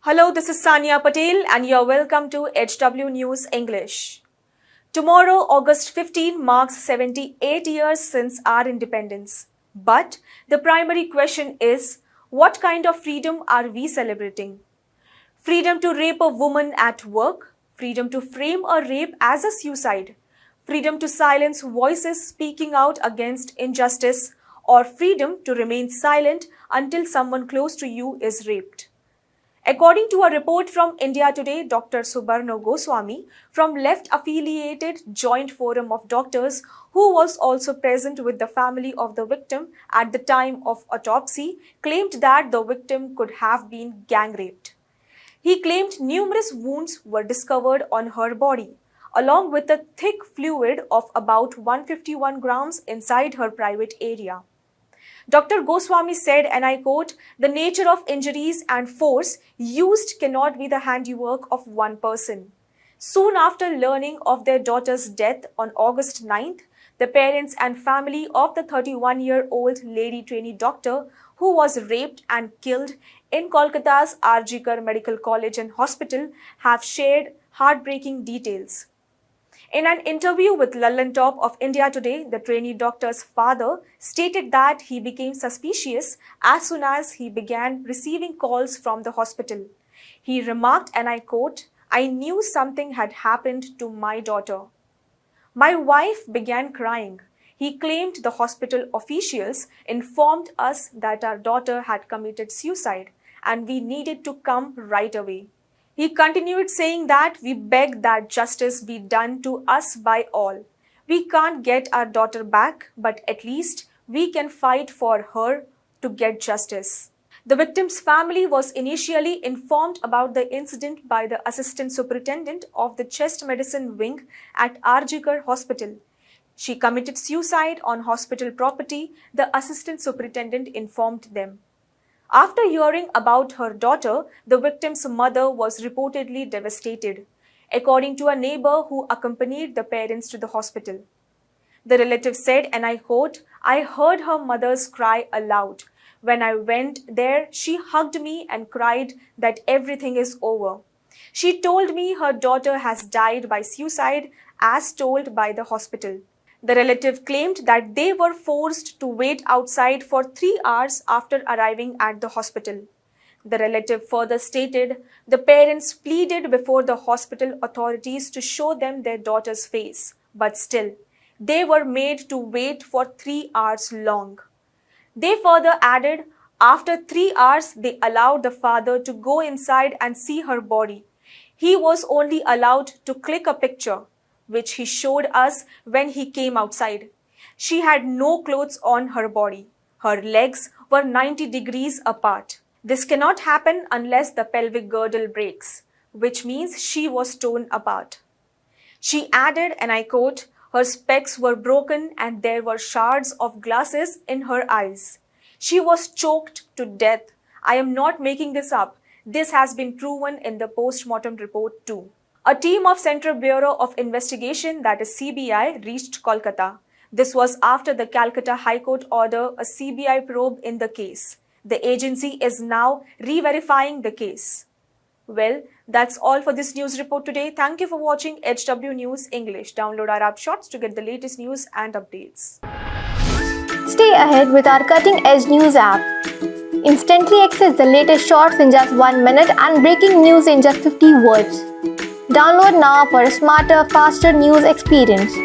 Hello, this is Sania Patel and you're welcome to HW News English. Tomorrow, August 15, marks 78 years since our independence. But the primary question is, what kind of freedom are we celebrating? Freedom to rape a woman at work, freedom to frame a rape as a suicide, freedom to silence voices speaking out against injustice, or freedom to remain silent until someone close to you is raped. According to a report from India Today, Dr. Subarno Goswami from left-affiliated Joint Forum of Doctors, who was also present with the family of the victim at the time of autopsy, claimed that the victim could have been gang raped. He claimed numerous wounds were discovered on her body, along with a thick fluid of about 151 grams inside her private area. Dr. Goswami said, and I quote, "The nature of injuries and force used cannot be the handiwork of one person." Soon after learning of their daughter's death on August 9th, the parents and family of the 31-year-old lady trainee doctor who was raped and killed in Kolkata's R.G. Kar Medical College and Hospital have shared heartbreaking details. In an interview with Lallan Top of India Today, the trainee doctor's father stated that he became suspicious as soon as he began receiving calls from the hospital. He remarked, and I quote, "I knew something had happened to my daughter. My wife began crying." He claimed the hospital officials informed us that our daughter had committed suicide and we needed to come right away. He continued saying that we beg that justice be done to us by all. We can't get our daughter back, but at least we can fight for her to get justice. The victim's family was initially informed about the incident by the assistant superintendent of the chest medicine wing at R.G. Kar Hospital. She committed suicide on hospital property, the assistant superintendent informed them. After hearing about her daughter, the victim's mother was reportedly devastated, according to a neighbor who accompanied the parents to the hospital. The relative said, and I quote, "I heard her mother's cry aloud. When I went there, she hugged me and cried that everything is over. She told me her daughter has died by suicide as told by the hospital." The relative claimed that they were forced to wait outside for 3 hours after arriving at the hospital. The relative further stated the parents pleaded before the hospital authorities to show them their daughter's face, but still, they were made to wait for 3 hours long. They further added, after 3 hours, they allowed the father to go inside and see her body. He was only allowed to click a picture, which he showed us when he came outside. She had no clothes on her body. Her legs were 90 degrees apart. This cannot happen unless the pelvic girdle breaks, which means she was torn apart. She added, and I quote, "Her specs were broken and there were shards of glasses in her eyes. She was choked to death. I am not making this up. This has been proven in the post-mortem report too." A team of Central Bureau of Investigation, that is CBI, reached Kolkata. This was after the Calcutta High Court ordered a CBI probe in the case. The agency is now re-verifying the case. Well, that's all for this news report today. Thank you for watching HW News English. Download our app Shorts to get the latest news and updates. Stay ahead with our cutting edge news app. Instantly access the latest shorts in just 1 minute and breaking news in just 50 words. Download now for a smarter, faster news experience.